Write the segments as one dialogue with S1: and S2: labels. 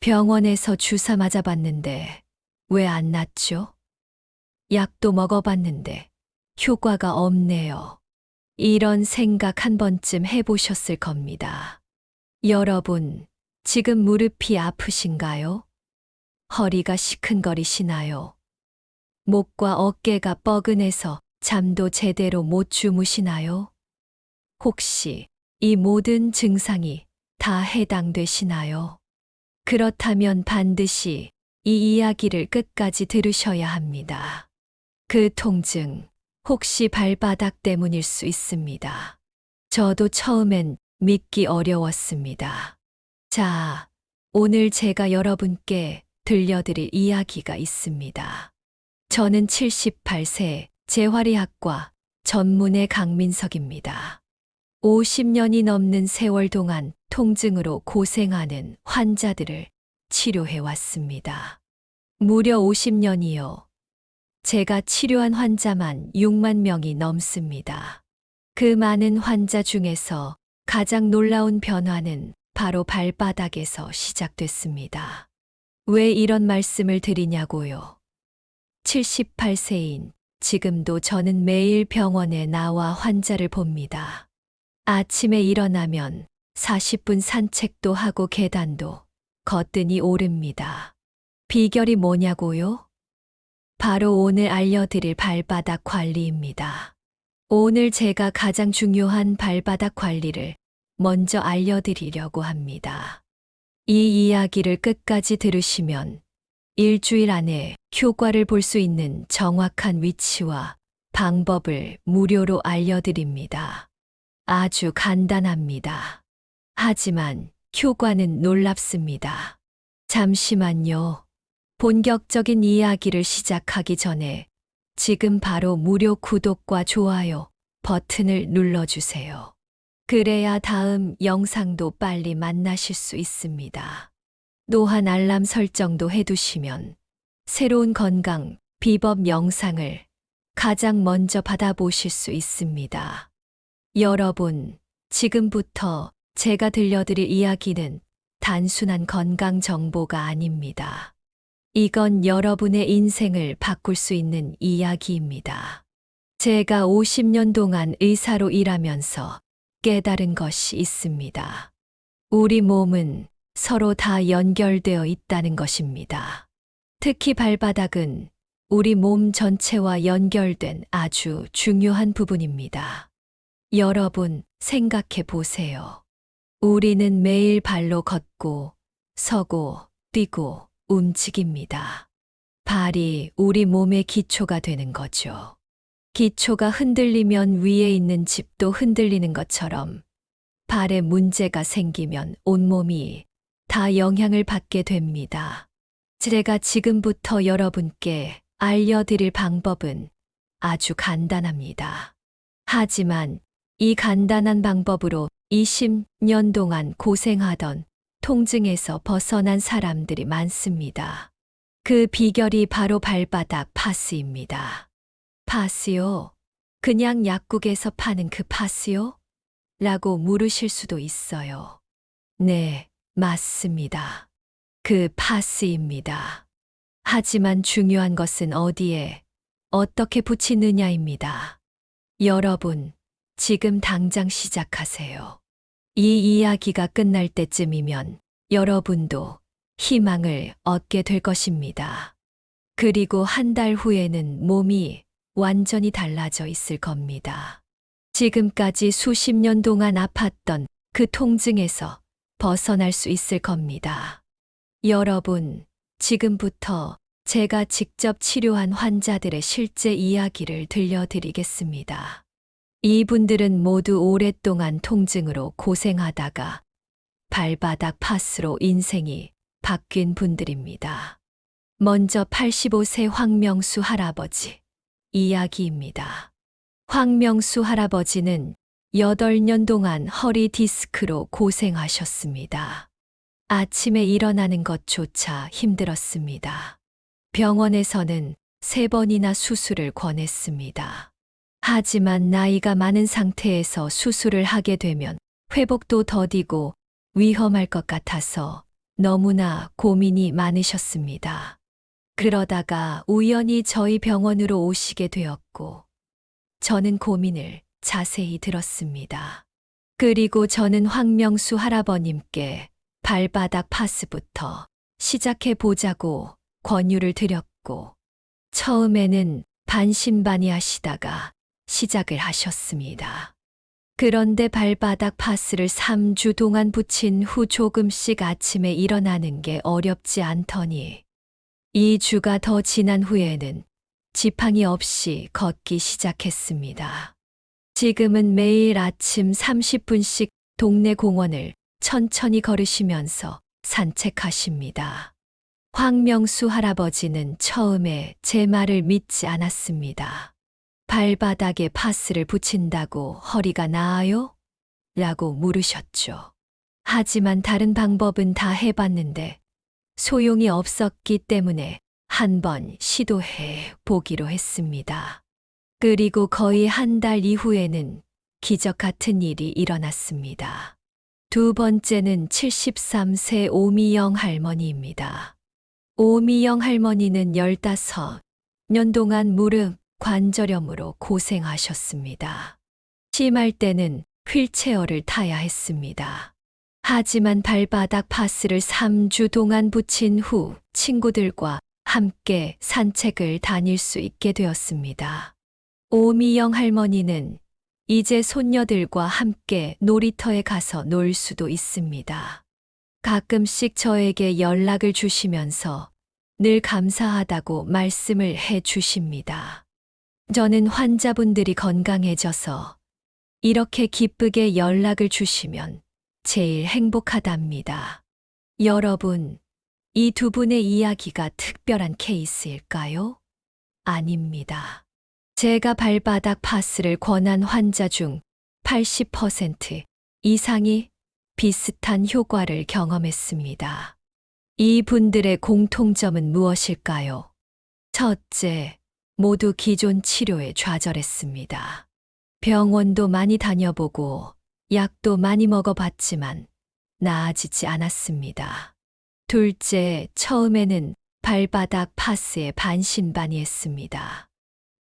S1: 병원에서 주사 맞아봤는데 왜 안 낫죠? 약도 먹어봤는데 효과가 없네요. 이런 생각 한 번쯤 해보셨을 겁니다. 여러분, 지금 무릎이 아프신가요? 허리가 시큰거리시나요? 목과 어깨가 뻐근해서 잠도 제대로 못 주무시나요? 혹시 이 모든 증상이 다 해당되시나요? 그렇다면 반드시 이 이야기를 끝까지 들으셔야 합니다. 그 통증, 혹시 발바닥 때문일 수 있습니다. 저도 처음엔 믿기 어려웠습니다. 자, 오늘 제가 여러분께 들려드릴 이야기가 있습니다. 저는 78세 재활의학과 전문의 강민석입니다. 50년이 넘는 세월 동안 통증으로 고생하는 환자들을 치료해 왔습니다. 무려 50년이요. 제가 치료한 환자만 6만 명이 넘습니다. 그 많은 환자 중에서 가장 놀라운 변화는 바로 발바닥에서 시작됐습니다. 왜 이런 말씀을 드리냐고요? 78세인 지금도 저는 매일 병원에 나와 환자를 봅니다. 아침에 일어나면 40분 산책도 하고 계단도 거뜬히 오릅니다. 비결이 뭐냐고요? 바로 오늘 알려드릴 발바닥 관리입니다. 오늘 제가 가장 중요한 발바닥 관리를 먼저 알려드리려고 합니다. 이 이야기를 끝까지 들으시면 일주일 안에 효과를 볼 수 있는 정확한 위치와 방법을 무료로 알려드립니다. 아주 간단합니다. 하지만 효과는 놀랍습니다. 잠시만요. 본격적인 이야기를 시작하기 전에 지금 바로 무료 구독과 좋아요 버튼을 눌러주세요. 그래야 다음 영상도 빨리 만나실 수 있습니다. 또한 알람 설정도 해두시면 새로운 건강 비법 영상을 가장 먼저 받아보실 수 있습니다. 여러분, 지금부터 제가 들려드릴 이야기는 단순한 건강 정보가 아닙니다. 이건 여러분의 인생을 바꿀 수 있는 이야기입니다. 제가 50년 동안 의사로 일하면서 깨달은 것이 있습니다. 우리 몸은 서로 다 연결되어 있다는 것입니다. 특히 발바닥은 우리 몸 전체와 연결된 아주 중요한 부분입니다. 여러분, 생각해 보세요. 우리는 매일 발로 걷고, 서고, 뛰고, 움직입니다. 발이 우리 몸의 기초가 되는 거죠. 기초가 흔들리면 위에 있는 집도 흔들리는 것처럼 발에 문제가 생기면 온몸이 다 영향을 받게 됩니다. 제가 지금부터 여러분께 알려드릴 방법은 아주 간단합니다. 하지만 이 간단한 방법으로 20년 동안 고생하던 통증에서 벗어난 사람들이 많습니다. 그 비결이 바로 발바닥 파스입니다. 파스요? 그냥 약국에서 파는 그 파스요? 라고 물으실 수도 있어요. 네, 맞습니다. 그 파스입니다. 하지만 중요한 것은 어디에, 어떻게 붙이느냐입니다. 여러분, 지금 당장 시작하세요. 이 이야기가 끝날 때쯤이면 여러분도 희망을 얻게 될 것입니다. 그리고 한 달 후에는 몸이 완전히 달라져 있을 겁니다. 지금까지 수십 년 동안 아팠던 그 통증에서 벗어날 수 있을 겁니다. 여러분, 지금부터 제가 직접 치료한 환자들의 실제 이야기를 들려드리겠습니다. 이분들은 모두 오랫동안 통증으로 고생하다가 발바닥 파스로 인생이 바뀐 분들입니다. 먼저 85세 황명수 할아버지 이야기입니다. 황명수 할아버지는 8년 동안 허리 디스크로 고생하셨습니다. 아침에 일어나는 것조차 힘들었습니다. 병원에서는 3번이나 수술을 권했습니다. 하지만 나이가 많은 상태에서 수술을 하게 되면 회복도 더디고 위험할 것 같아서 너무나 고민이 많으셨습니다. 그러다가 우연히 저희 병원으로 오시게 되었고, 저는 고민을 자세히 들었습니다. 그리고 저는 황명수 할아버님께 발바닥 파스부터 시작해 보자고 권유를 드렸고, 처음에는 반신반의하시다가 시작을 하셨습니다. 그런데 발바닥 파스를 3주 동안 붙인 후 조금씩 아침에 일어나는 게 어렵지 않더니 2주가 더 지난 후에는 지팡이 없이 걷기 시작했습니다. 지금은 매일 아침 30분씩 동네 공원을 천천히 걸으시면서 산책하십니다. 황명수 할아버지는 처음에 제 말을 믿지 않았습니다. 발바닥에 파스를 붙인다고 허리가 나아요? 라고 물으셨죠. 하지만 다른 방법은 다 해봤는데 소용이 없었기 때문에 한번 시도해 보기로 했습니다. 그리고 거의 한 달 이후에는 기적 같은 일이 일어났습니다. 두 번째는 73세 오미영 할머니입니다. 오미영 할머니는 15년 동안 무릎 관절염으로 고생하셨습니다. 심할 때는 휠체어를 타야 했습니다. 하지만 발바닥 파스를 3주 동안 붙인 후 친구들과 함께 산책을 다닐 수 있게 되었습니다. 오미영 할머니는 이제 손녀들과 함께 놀이터에 가서 놀 수도 있습니다. 가끔씩 저에게 연락을 주시면서 늘 감사하다고 말씀을 해 주십니다. 저는 환자분들이 건강해져서 이렇게 기쁘게 연락을 주시면 제일 행복하답니다. 여러분, 이 두 분의 이야기가 특별한 케이스일까요? 아닙니다. 제가 발바닥 파스를 권한 환자 중 80% 이상이 비슷한 효과를 경험했습니다. 이 분들의 공통점은 무엇일까요? 첫째, 모두 기존 치료에 좌절했습니다. 병원도 많이 다녀보고 약도 많이 먹어봤지만 나아지지 않았습니다. 둘째, 처음에는 발바닥 파스에 반신반의했습니다.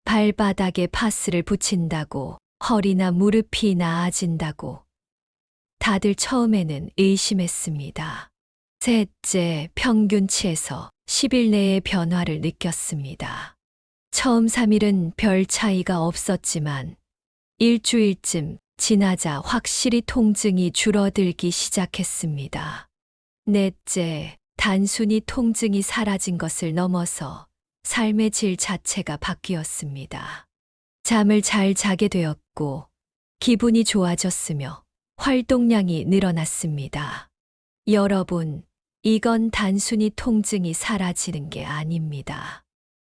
S1: 발바닥에 파스를 붙인다고 허리나 무릎이 나아진다고 다들 처음에는 의심했습니다. 셋째, 평균치에서 10일 내에 변화를 느꼈습니다. 처음 3일은 별 차이가 없었지만 일주일쯤 지나자 확실히 통증이 줄어들기 시작했습니다. 넷째, 단순히 통증이 사라진 것을 넘어서 삶의 질 자체가 바뀌었습니다. 잠을 잘 자게 되었고 기분이 좋아졌으며 활동량이 늘어났습니다. 여러분, 이건 단순히 통증이 사라지는 게 아닙니다.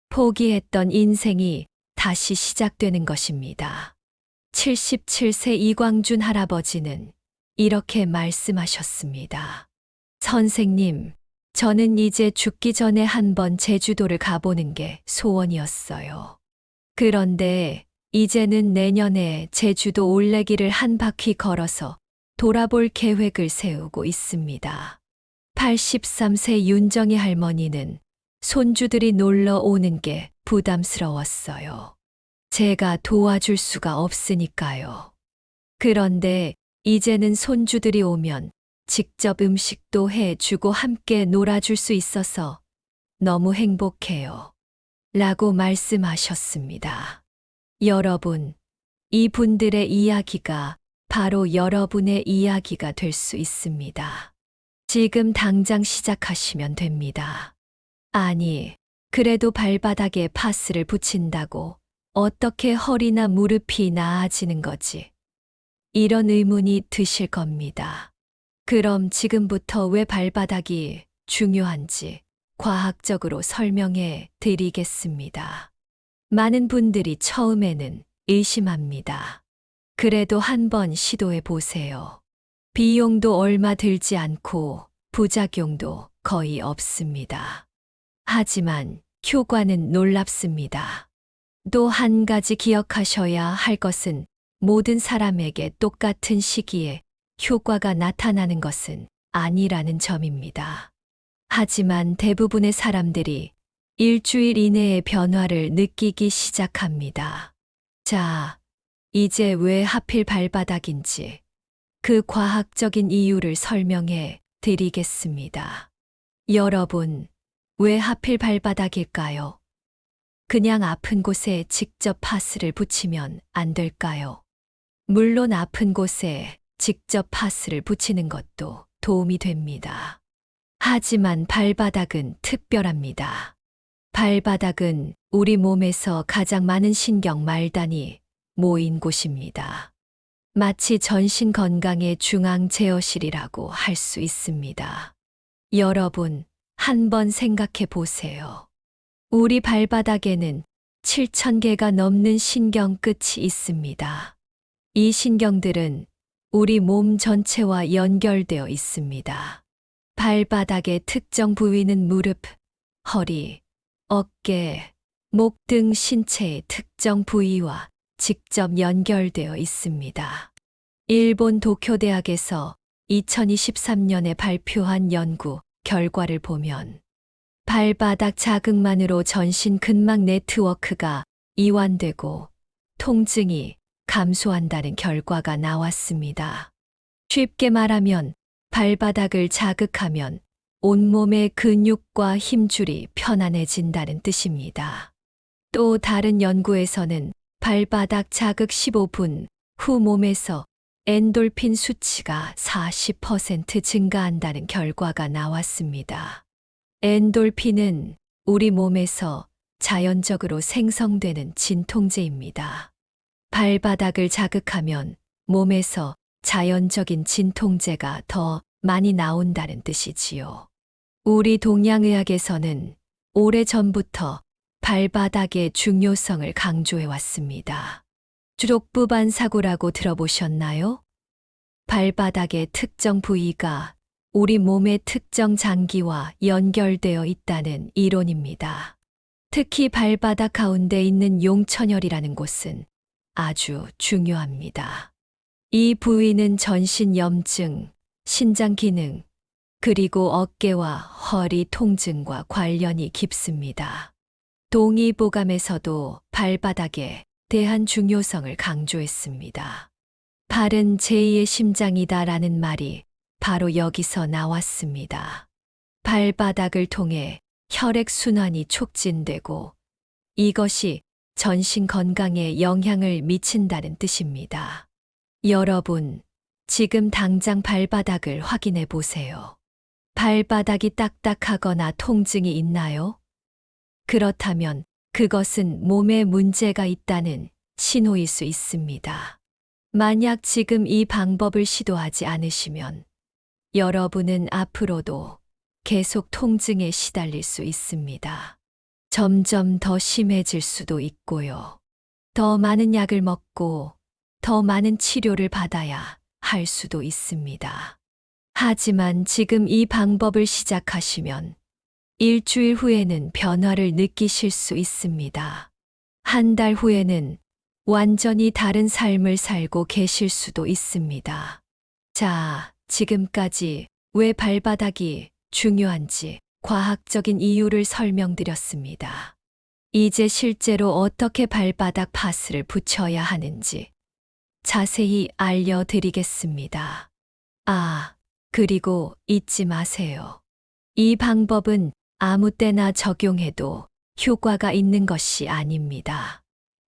S1: 포기했던 인생이 다시 시작되는 것입니다. 77세 이광준 할아버지는 이렇게 말씀하셨습니다. 선생님, 저는 이제 죽기 전에 한번 제주도를 가보는 게 소원이었어요. 그런데 이제는 내년에 제주도 올레길을 한 바퀴 걸어서 돌아볼 계획을 세우고 있습니다. 83세 윤정희 할머니는 손주들이 놀러 오는 게 부담스러웠어요. 제가 도와줄 수가 없으니까요. 그런데 이제는 손주들이 오면 직접 음식도 해주고 함께 놀아줄 수 있어서 너무 행복해요. 라고 말씀하셨습니다. 여러분, 이 분들의 이야기가 바로 여러분의 이야기가 될 수 있습니다. 지금 당장 시작하시면 됩니다. 아니, 그래도 발바닥에 파스를 붙인다고 어떻게 허리나 무릎이 나아지는 거지? 이런 의문이 드실 겁니다. 그럼 지금부터 왜 발바닥이 중요한지 과학적으로 설명해 드리겠습니다. 많은 분들이 처음에는 의심합니다. 그래도 한번 시도해 보세요. 비용도 얼마 들지 않고 부작용도 거의 없습니다. 하지만 효과는 놀랍습니다. 또 한 가지 기억하셔야 할 것은 모든 사람에게 똑같은 시기에 효과가 나타나는 것은 아니라는 점입니다. 하지만 대부분의 사람들이 일주일 이내에 변화를 느끼기 시작합니다. 자, 이제 왜 하필 발바닥인지 그 과학적인 이유를 설명해 드리겠습니다. 여러분, 왜 하필 발바닥일까요? 그냥 아픈 곳에 직접 파스를 붙이면 안 될까요? 물론 아픈 곳에 직접 파스를 붙이는 것도 도움이 됩니다. 하지만 발바닥은 특별합니다. 발바닥은 우리 몸에서 가장 많은 신경 말단이 모인 곳입니다. 마치 전신 건강의 중앙 제어실이라고 할 수 있습니다. 여러분, 한번 생각해 보세요. 우리 발바닥에는 7,000개가 넘는 신경 끝이 있습니다. 이 신경들은 우리 몸 전체와 연결되어 있습니다. 발바닥의 특정 부위는 무릎, 허리, 어깨, 목 등 신체의 특정 부위와 직접 연결되어 있습니다. 일본 도쿄대학에서 2023년에 발표한 연구 결과를 보면 발바닥 자극만으로 전신 근막 네트워크가 이완되고 통증이 감소한다는 결과가 나왔습니다. 쉽게 말하면 발바닥을 자극하면 온몸의 근육과 힘줄이 편안해진다는 뜻입니다. 또 다른 연구에서는 발바닥 자극 15분 후 몸에서 엔돌핀 수치가 40% 증가한다는 결과가 나왔습니다. 엔돌핀은 우리 몸에서 자연적으로 생성되는 진통제입니다. 발바닥을 자극하면 몸에서 자연적인 진통제가 더 많이 나온다는 뜻이지요. 우리 동양의학에서는 오래전부터 발바닥의 중요성을 강조해 왔습니다. 족부반 사고라고 들어보셨나요? 발바닥의 특정 부위가 우리 몸의 특정 장기와 연결되어 있다는 이론입니다. 특히 발바닥 가운데 있는 용천혈이라는 곳은 아주 중요합니다. 이 부위는 전신 염증, 신장 기능, 그리고 어깨와 허리 통증과 관련이 깊습니다. 동의보감에서도 발바닥에 대한 중요성을 강조했습니다. 발은 제2의 심장이다라는 말이 바로 여기서 나왔습니다. 발바닥을 통해 혈액순환이 촉진되고 이것이 전신 건강에 영향을 미친다는 뜻입니다. 여러분, 지금 당장 발바닥을 확인해 보세요. 발바닥이 딱딱하거나 통증이 있나요? 그렇다면 그것은 몸에 문제가 있다는 신호일 수 있습니다. 만약 지금 이 방법을 시도하지 않으시면 여러분은 앞으로도 계속 통증에 시달릴 수 있습니다. 점점 더 심해질 수도 있고요. 더 많은 약을 먹고 더 많은 치료를 받아야 할 수도 있습니다. 하지만 지금 이 방법을 시작하시면 일주일 후에는 변화를 느끼실 수 있습니다. 한 달 후에는 완전히 다른 삶을 살고 계실 수도 있습니다. 자, 지금까지 왜 발바닥이 중요한지 과학적인 이유를 설명드렸습니다. 이제 실제로 어떻게 발바닥 파스를 붙여야 하는지 자세히 알려드리겠습니다. 아, 그리고 잊지 마세요. 이 방법은 아무 때나 적용해도 효과가 있는 것이 아닙니다.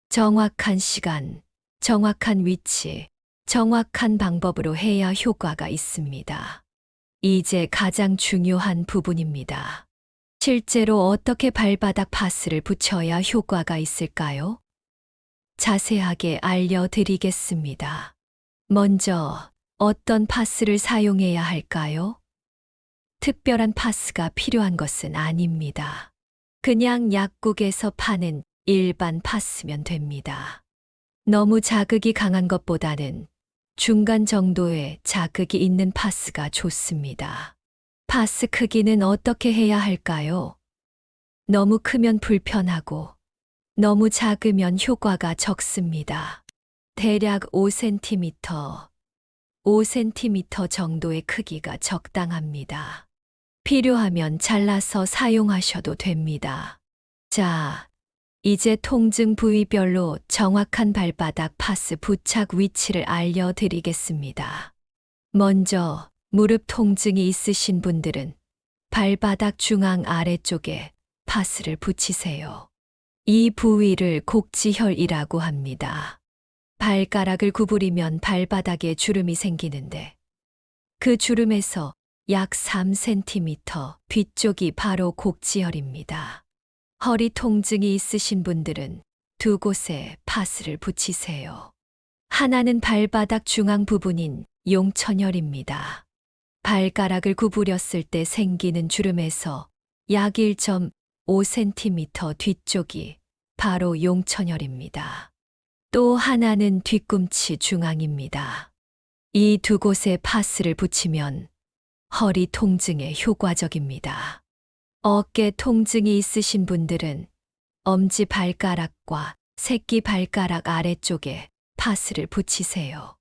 S1: 정확한 시간, 정확한 위치, 정확한 방법으로 해야 효과가 있습니다. 이제 가장 중요한 부분입니다. 실제로 어떻게 발바닥 파스를 붙여야 효과가 있을까요? 자세하게 알려드리겠습니다. 먼저 어떤 파스를 사용해야 할까요? 특별한 파스가 필요한 것은 아닙니다. 그냥 약국에서 파는 일반 파스면 됩니다. 너무 자극이 강한 것보다는 중간 정도의 자극이 있는 파스가 좋습니다. 파스 크기는 어떻게 해야 할까요? 너무 크면 불편하고 너무 작으면 효과가 적습니다. 대략 5cm 정도의 크기가 적당합니다. 필요하면 잘라서 사용하셔도 됩니다. 자, 이제 통증 부위별로 정확한 발바닥 파스 부착 위치를 알려드리겠습니다. 먼저 무릎 통증이 있으신 분들은 발바닥 중앙 아래쪽에 파스를 붙이세요. 이 부위를 곡지혈이라고 합니다. 발가락을 구부리면 발바닥에 주름이 생기는데 그 주름에서 약 3cm 뒤쪽이 바로 곡지혈입니다. 허리 통증이 있으신 분들은 두 곳에 파스를 붙이세요. 하나는 발바닥 중앙 부분인 용천혈입니다. 발가락을 구부렸을 때 생기는 주름에서 약 1.5cm 뒤쪽이 바로 용천혈입니다. 또 하나는 뒤꿈치 중앙입니다. 이 두 곳에 파스를 붙이면 허리 통증에 효과적입니다. 어깨 통증이 있으신 분들은 엄지 발가락과 새끼 발가락 아래쪽에 파스를 붙이세요.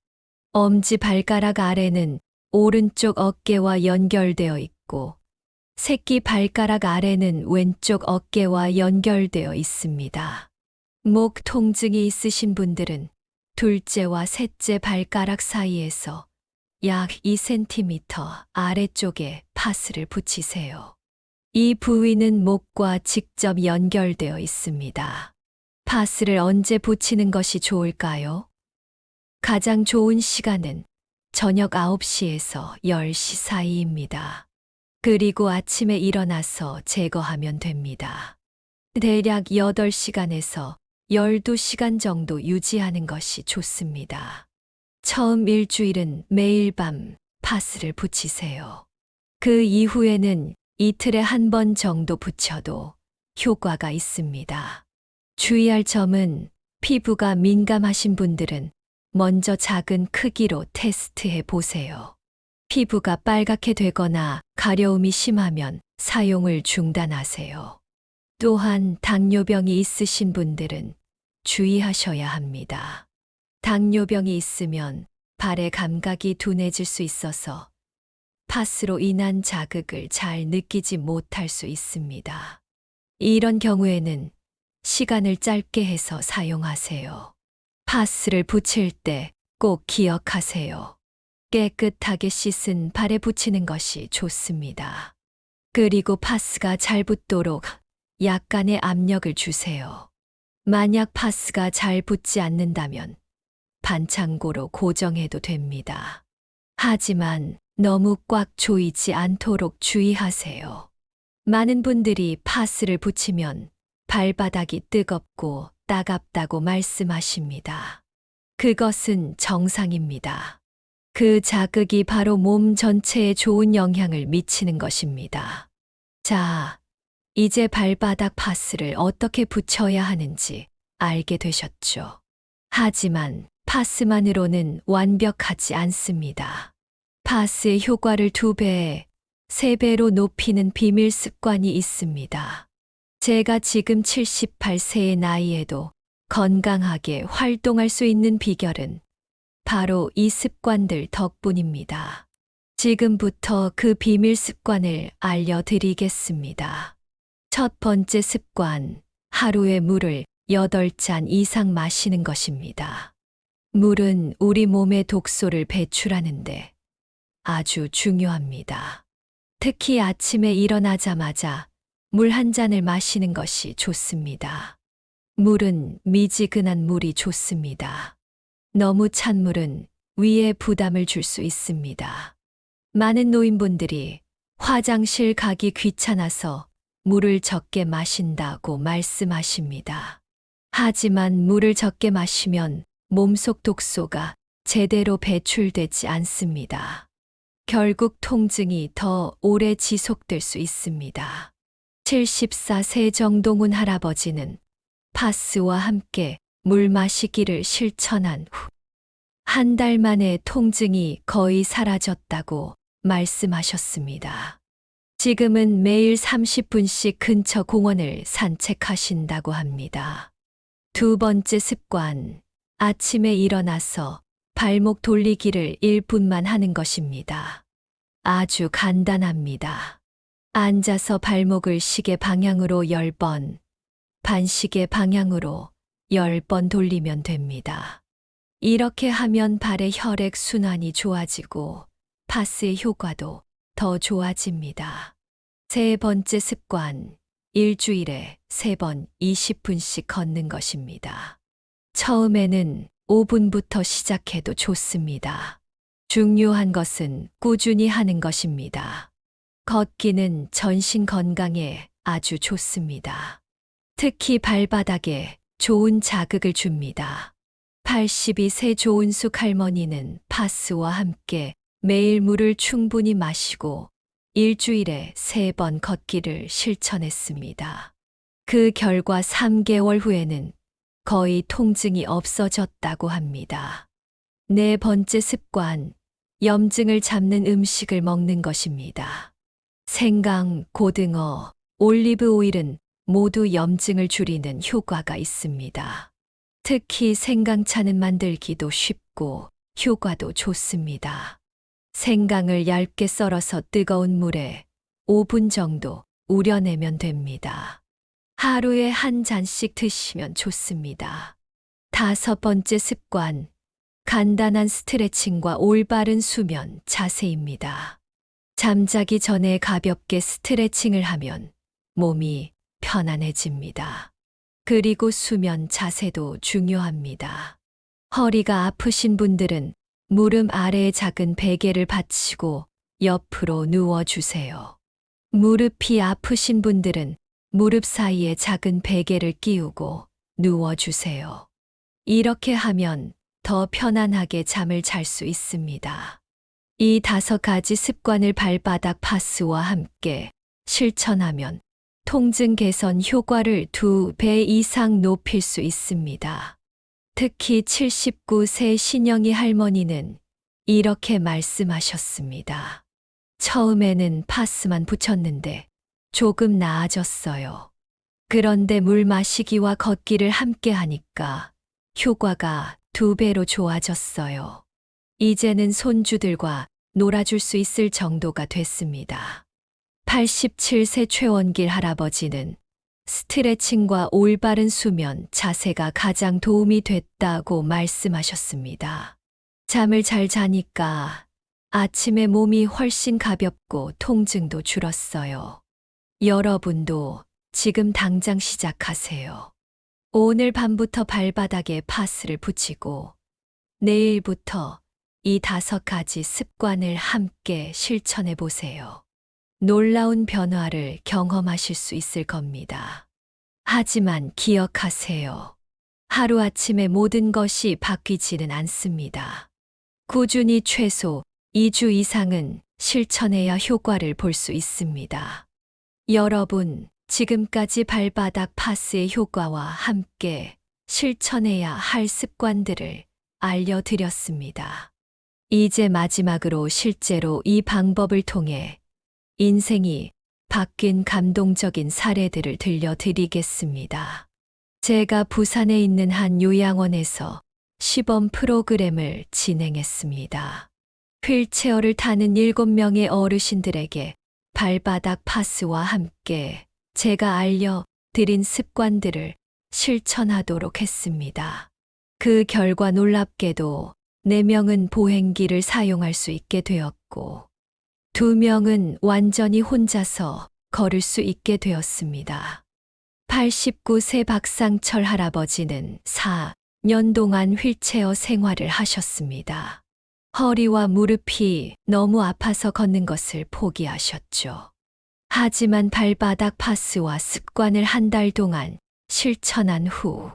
S1: 엄지 발가락 아래는 오른쪽 어깨와 연결되어 있고 새끼 발가락 아래는 왼쪽 어깨와 연결되어 있습니다. 목 통증이 있으신 분들은 둘째와 셋째 발가락 사이에서 약 2cm 아래쪽에 파스를 붙이세요. 이 부위는 목과 직접 연결되어 있습니다. 파스를 언제 붙이는 것이 좋을까요? 가장 좋은 시간은 저녁 9시에서 10시 사이입니다. 그리고 아침에 일어나서 제거하면 됩니다. 대략 8시간에서 12시간 정도 유지하는 것이 좋습니다. 처음 일주일은 매일 밤 파스를 붙이세요. 그 이후에는 이틀에 한 번 정도 붙여도 효과가 있습니다. 주의할 점은 피부가 민감하신 분들은 먼저 작은 크기로 테스트해 보세요. 피부가 빨갛게 되거나 가려움이 심하면 사용을 중단하세요. 또한 당뇨병이 있으신 분들은 주의하셔야 합니다. 당뇨병이 있으면 발의 감각이 둔해질 수 있어서 파스로 인한 자극을 잘 느끼지 못할 수 있습니다. 이런 경우에는 시간을 짧게 해서 사용하세요. 파스를 붙일 때 꼭 기억하세요. 깨끗하게 씻은 발에 붙이는 것이 좋습니다. 그리고 파스가 잘 붙도록 약간의 압력을 주세요. 만약 파스가 잘 붙지 않는다면 반창고로 고정해도 됩니다. 하지만 너무 꽉 조이지 않도록 주의하세요. 많은 분들이 파스를 붙이면 발바닥이 뜨겁고 따갑다고 말씀하십니다. 그것은 정상입니다. 그 자극이 바로 몸 전체에 좋은 영향을 미치는 것입니다. 자, 이제 발바닥 파스를 어떻게 붙여야 하는지 알게 되셨죠? 하지만 파스만으로는 완벽하지 않습니다. 파스의 효과를 2배, 3배로 높이는 비밀 습관이 있습니다. 제가 지금 78세의 나이에도 건강하게 활동할 수 있는 비결은 바로 이 습관들 덕분입니다. 지금부터 그 비밀 습관을 알려드리겠습니다. 첫 번째 습관, 하루에 물을 8잔 이상 마시는 것입니다. 물은 우리 몸의 독소를 배출하는데 아주 중요합니다. 특히 아침에 일어나자마자 물 한 잔을 마시는 것이 좋습니다. 물은 미지근한 물이 좋습니다. 너무 찬 물은 위에 부담을 줄 수 있습니다. 많은 노인분들이 화장실 가기 귀찮아서 물을 적게 마신다고 말씀하십니다. 하지만 물을 적게 마시면 몸속 독소가 제대로 배출되지 않습니다. 결국 통증이 더 오래 지속될 수 있습니다. 74세 정동훈 할아버지는 파스와 함께 물 마시기를 실천한 후 한 달 만에 통증이 거의 사라졌다고 말씀하셨습니다. 지금은 매일 30분씩 근처 공원을 산책하신다고 합니다. 두 번째 습관, 아침에 일어나서 발목 돌리기를 1분만 하는 것입니다. 아주 간단합니다. 앉아서 발목을 시계 방향으로 10번, 반시계 방향으로 10번 돌리면 됩니다. 이렇게 하면 발의 혈액 순환이 좋아지고 파스의 효과도 더 좋아집니다. 세 번째 습관, 일주일에 3번 20분씩 걷는 것입니다. 처음에는 5분부터 시작해도 좋습니다. 중요한 것은 꾸준히 하는 것입니다. 걷기는 전신 건강에 아주 좋습니다. 특히 발바닥에 좋은 자극을 줍니다. 82세 조은숙 할머니는 파스와 함께 매일 물을 충분히 마시고 일주일에 3번 걷기를 실천했습니다. 그 결과 3개월 후에는 거의 통증이 없어졌다고 합니다. 네 번째 습관, 염증을 잡는 음식을 먹는 것입니다. 생강, 고등어, 올리브 오일은 모두 염증을 줄이는 효과가 있습니다. 특히 생강차는 만들기도 쉽고 효과도 좋습니다. 생강을 얇게 썰어서 뜨거운 물에 5분 정도 우려내면 됩니다. 하루에 한 잔씩 드시면 좋습니다. 다섯 번째 습관, 간단한 스트레칭과 올바른 수면 자세입니다. 잠자기 전에 가볍게 스트레칭을 하면 몸이 편안해집니다. 그리고 수면 자세도 중요합니다. 허리가 아프신 분들은 무릎 아래에 작은 베개를 받치고 옆으로 누워주세요. 무릎이 아프신 분들은 무릎 사이에 작은 베개를 끼우고 누워주세요. 이렇게 하면 더 편안하게 잠을 잘 수 있습니다. 이 5가지 습관을 발바닥 파스와 함께 실천하면 통증 개선 효과를 2배 이상 높일 수 있습니다. 특히 79세 신영희 할머니는 이렇게 말씀하셨습니다. 처음에는 파스만 붙였는데 조금 나아졌어요. 그런데 물 마시기와 걷기를 함께 하니까 효과가 2배로 좋아졌어요. 이제는 손주들과 놀아줄 수 있을 정도가 됐습니다. 87세 최원길 할아버지는 스트레칭과 올바른 수면 자세가 가장 도움이 됐다고 말씀하셨습니다. 잠을 잘 자니까 아침에 몸이 훨씬 가볍고 통증도 줄었어요. 여러분도 지금 당장 시작하세요. 오늘 밤부터 발바닥에 파스를 붙이고 내일부터 이 5가지 습관을 함께 실천해 보세요. 놀라운 변화를 경험하실 수 있을 겁니다. 하지만 기억하세요. 하루아침에 모든 것이 바뀌지는 않습니다. 꾸준히 최소 2주 이상은 실천해야 효과를 볼 수 있습니다. 여러분, 지금까지 발바닥 파스의 효과와 함께 실천해야 할 습관들을 알려드렸습니다. 이제 마지막으로 실제로 이 방법을 통해 인생이 바뀐 감동적인 사례들을 들려드리겠습니다. 제가 부산에 있는 한 요양원에서 시범 프로그램을 진행했습니다. 휠체어를 타는 7명의 어르신들에게 발바닥 파스와 함께 제가 알려드린 습관들을 실천하도록 했습니다. 그 결과 놀랍게도 4명은 보행기를 사용할 수 있게 되었고 2명은 완전히 혼자서 걸을 수 있게 되었습니다. 89세 박상철 할아버지는 4년 동안 휠체어 생활을 하셨습니다. 허리와 무릎이 너무 아파서 걷는 것을 포기하셨죠. 하지만 발바닥 파스와 습관을 한 달 동안 실천한 후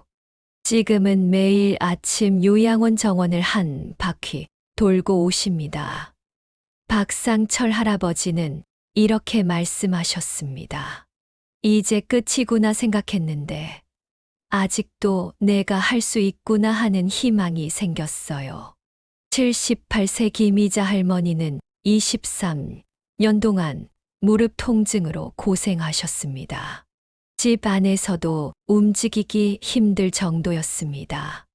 S1: 지금은 매일 아침 요양원 정원을 한 바퀴 돌고 오십니다. 박상철 할아버지는 이렇게 말씀하셨습니다. 이제 끝이구나 생각했는데 아직도 내가 할 수 있구나 하는 희망이 생겼어요. 78세 김이자 할머니는 23년 동안 무릎 통증으로 고생하셨습니다. 집 안에서도 움직이기 힘들 정도였습니다.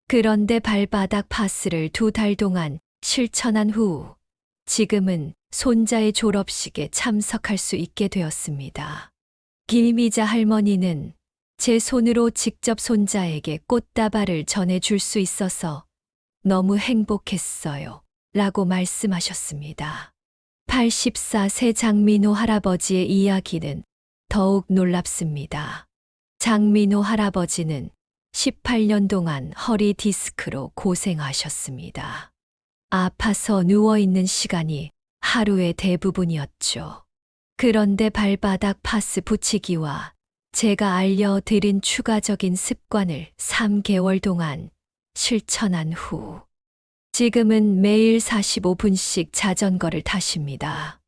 S1: 그런데 발바닥 파스를 2달 동안 실천한 후 지금은 손자의 졸업식에 참석할 수 있게 되었습니다. 김이자 할머니는 제 손으로 직접 손자에게 꽃다발을 전해줄 수 있어서 너무 행복했어요. 라고 말씀하셨습니다. 84세 장민호 할아버지의 이야기는 더욱 놀랍습니다. 장민호 할아버지는 18년 동안 허리 디스크로 고생하셨습니다. 아파서 누워있는 시간이 하루의 대부분이었죠. 그런데 발바닥 파스 붙이기와 제가 알려드린 추가적인 습관을 3개월 동안 실천한 후 지금은 매일 45분씩 자전거를 타십니다.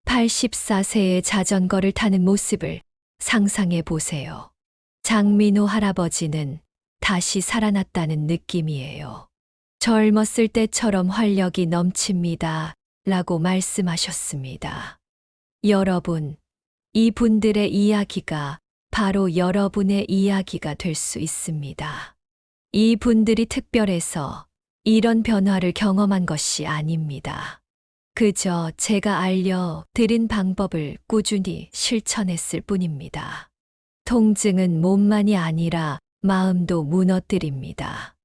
S1: 84세의 자전거를 타는 모습을 상상해 보세요. 장민호 할아버지는 다시 살아났다는 느낌이에요. 젊었을 때처럼 활력이 넘칩니다. 라고 말씀하셨습니다. 여러분, 이 분들의 이야기가 바로 여러분의 이야기가 될 수 있습니다. 이 분들이 특별해서 이런 변화를 경험한 것이 아닙니다. 그저 제가 알려드린 방법을 꾸준히 실천했을 뿐입니다. 통증은 몸만이 아니라 마음도 무너뜨립니다.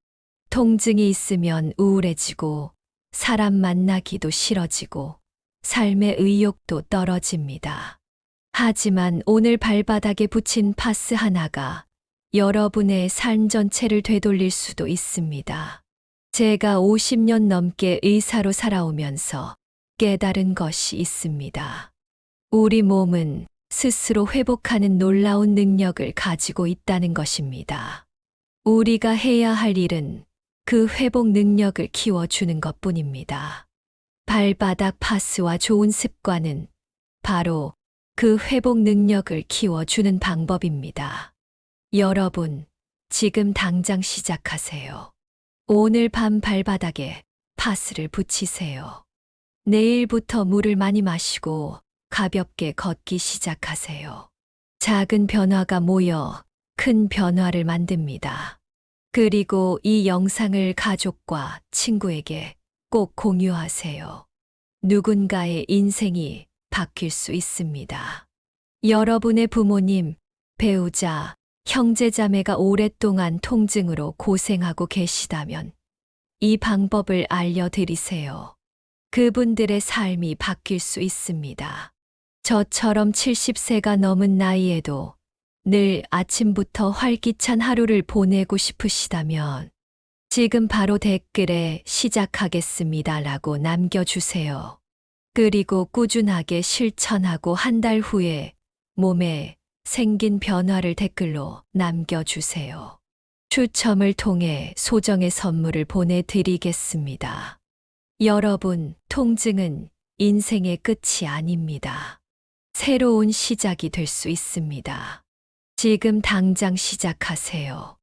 S1: 통증이 있으면 우울해지고 사람 만나기도 싫어지고 삶의 의욕도 떨어집니다. 하지만 오늘 발바닥에 붙인 파스 하나가 여러분의 삶 전체를 되돌릴 수도 있습니다. 제가 50년 넘게 의사로 살아오면서 깨달은 것이 있습니다. 우리 몸은 스스로 회복하는 놀라운 능력을 가지고 있다는 것입니다. 우리가 해야 할 일은 그 회복 능력을 키워주는 것뿐입니다. 발바닥 파스와 좋은 습관은 바로 그 회복 능력을 키워주는 방법입니다. 여러분, 지금 당장 시작하세요. 오늘 밤 발바닥에 파스를 붙이세요. 내일부터 물을 많이 마시고 가볍게 걷기 시작하세요. 작은 변화가 모여 큰 변화를 만듭니다. 그리고 이 영상을 가족과 친구에게 꼭 공유하세요. 누군가의 인생이 바뀔 수 있습니다. 여러분의 부모님, 배우자, 형제자매가 오랫동안 통증으로 고생하고 계시다면 이 방법을 알려드리세요. 그분들의 삶이 바뀔 수 있습니다. 저처럼 70세가 넘은 나이에도 늘 아침부터 활기찬 하루를 보내고 싶으시다면 지금 바로 댓글에 시작하겠습니다 라고 남겨주세요. 그리고 꾸준하게 실천하고 한 달 후에 몸에 생긴 변화를 댓글로 남겨주세요. 추첨을 통해 소정의 선물을 보내드리겠습니다. 여러분, 통증은 인생의 끝이 아닙니다. 새로운 시작이 될 수 있습니다. 지금 당장 시작하세요.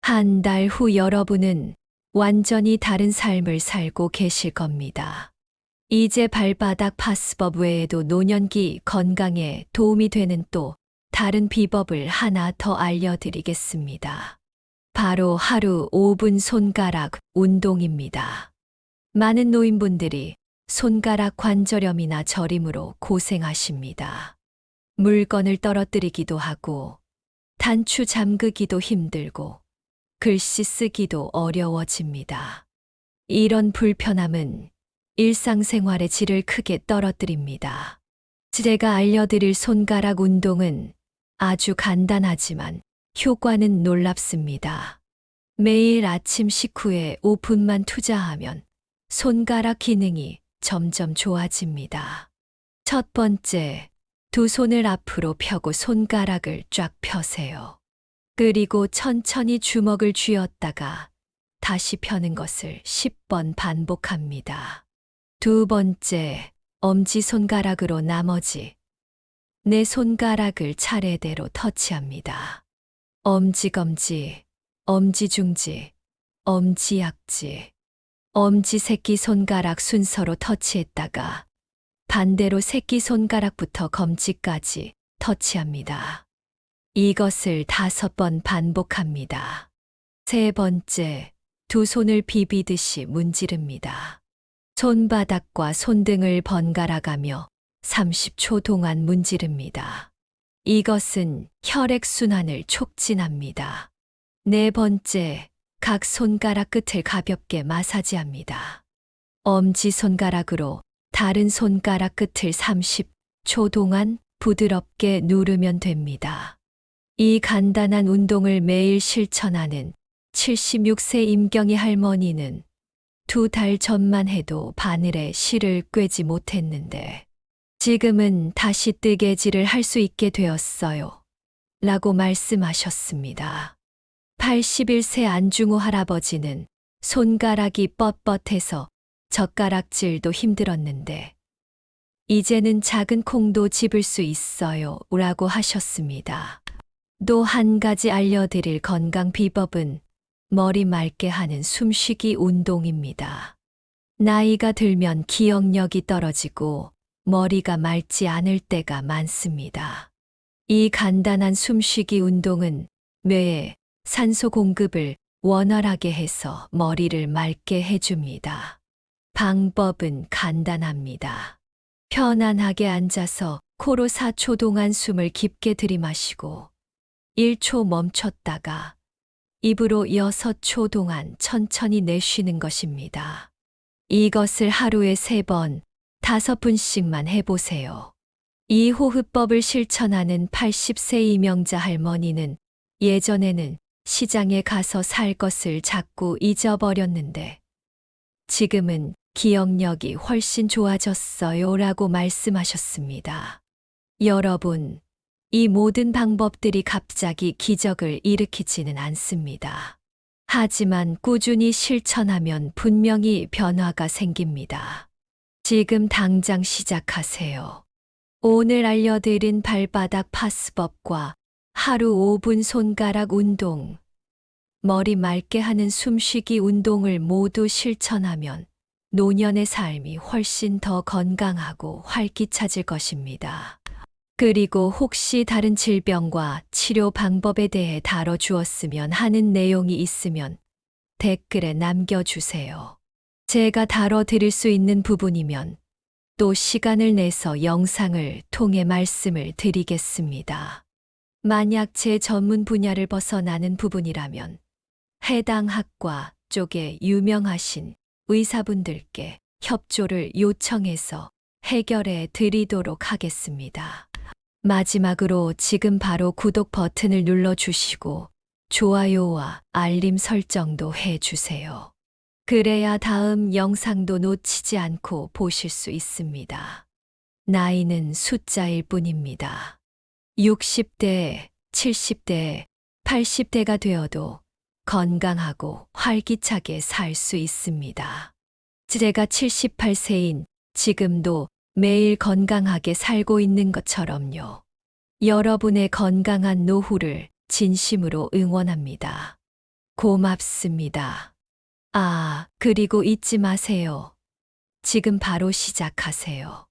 S1: 한 달 후 여러분은 완전히 다른 삶을 살고 계실 겁니다. 이제 발바닥 파스법 외에도 노년기 건강에 도움이 되는 또 다른 비법을 하나 더 알려드리겠습니다. 바로 하루 5분 손가락 운동입니다. 많은 노인분들이 손가락 관절염이나 저림으로 고생하십니다. 물건을 떨어뜨리기도 하고 단추 잠그기도 힘들고 글씨 쓰기도 어려워집니다. 이런 불편함은 일상생활의 질을 크게 떨어뜨립니다. 제가 알려드릴 손가락 운동은 아주 간단하지만 효과는 놀랍습니다. 매일 아침 식후에 5분만 투자하면 손가락 기능이 점점 좋아집니다. 첫 번째, 두 손을 앞으로 펴고 손가락을 쫙 펴세요. 그리고 천천히 주먹을 쥐었다가 다시 펴는 것을 10번 반복합니다. 두 번째, 엄지손가락으로 나머지 네 손가락을 차례대로 터치합니다. 엄지검지, 엄지중지, 엄지약지, 엄지새끼손가락 순서로 터치했다가 반대로 새끼손가락부터 검지까지 터치합니다. 이것을 5번 반복합니다. 세 번째, 두 손을 비비듯이 문지릅니다. 손바닥과 손등을 번갈아가며 30초 동안 문지릅니다. 이것은 혈액순환을 촉진합니다. 네 번째, 각 손가락 끝을 가볍게 마사지합니다. 엄지손가락으로 다른 손가락 끝을 30초 동안 부드럽게 누르면 됩니다. 이 간단한 운동을 매일 실천하는 76세 임경희 할머니는 2달 전만 해도 바늘에 실을 꿰지 못했는데 지금은 다시 뜨개질을 할 수 있게 되었어요. 라고 말씀하셨습니다. 81세 안중호 할아버지는 손가락이 뻣뻣해서 젓가락질도 힘들었는데 이제는 작은 콩도 집을 수 있어요. 라고 하셨습니다. 또 한 가지 알려드릴 건강 비법은 머리 맑게 하는 숨쉬기 운동입니다. 나이가 들면 기억력이 떨어지고 머리가 맑지 않을 때가 많습니다. 이 간단한 숨쉬기 운동은 뇌에 산소 공급을 원활하게 해서 머리를 맑게 해줍니다. 방법은 간단합니다. 편안하게 앉아서 코로 4초 동안 숨을 깊게 들이마시고 1초 멈췄다가 입으로 6초 동안 천천히 내쉬는 것입니다. 이것을 하루에 3번, 5분씩만 해보세요. 이 호흡법을 실천하는 80세 이명자 할머니는 예전에는 시장에 가서 살 것을 자꾸 잊어버렸는데 지금은 기억력이 훨씬 좋아졌어요. 라고 말씀하셨습니다. 여러분, 이 모든 방법들이 갑자기 기적을 일으키지는 않습니다. 하지만 꾸준히 실천하면 분명히 변화가 생깁니다. 지금 당장 시작하세요. 오늘 알려드린 발바닥 파스법과 하루 5분 손가락 운동, 머리 맑게 하는 숨쉬기 운동을 모두 실천하면 노년의 삶이 훨씬 더 건강하고 활기차질 것입니다. 그리고 혹시 다른 질병과 치료 방법에 대해 다뤄주었으면 하는 내용이 있으면 댓글에 남겨주세요. 제가 다뤄드릴 수 있는 부분이면 또 시간을 내서 영상을 통해 말씀을 드리겠습니다. 만약 제 전문 분야를 벗어나는 부분이라면 해당 학과 쪽에 유명하신 의사분들께 협조를 요청해서 해결해 드리도록 하겠습니다. 마지막으로 지금 바로 구독 버튼을 눌러주시고 좋아요와 알림 설정도 해주세요. 그래야 다음 영상도 놓치지 않고 보실 수 있습니다. 나이는 숫자일 뿐입니다. 60대, 70대, 80대가 되어도 건강하고 활기차게 살 수 있습니다. 제가 78세인 지금도 매일 건강하게 살고 있는 것처럼요. 여러분의 건강한 노후를 진심으로 응원합니다. 고맙습니다. 그리고 잊지 마세요. 지금 바로 시작하세요.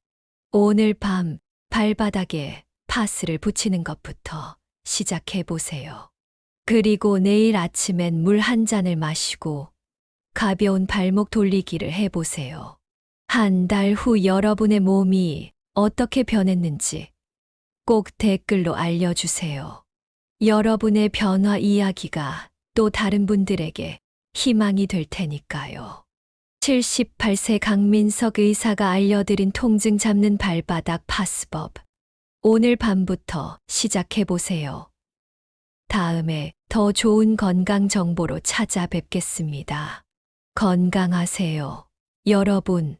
S1: 오늘 밤 발바닥에 파스를 붙이는 것부터 시작해 보세요. 그리고 내일 아침엔 물 한 잔을 마시고 가벼운 발목 돌리기를 해보세요. 한 달 후 여러분의 몸이 어떻게 변했는지 꼭 댓글로 알려주세요. 여러분의 변화 이야기가 또 다른 분들에게 희망이 될 테니까요. 78세 강민석 의사가 알려드린 통증 잡는 발바닥 파스법. 오늘 밤부터 시작해보세요. 다음에 더 좋은 건강 정보로 찾아뵙겠습니다. 건강하세요, 여러분.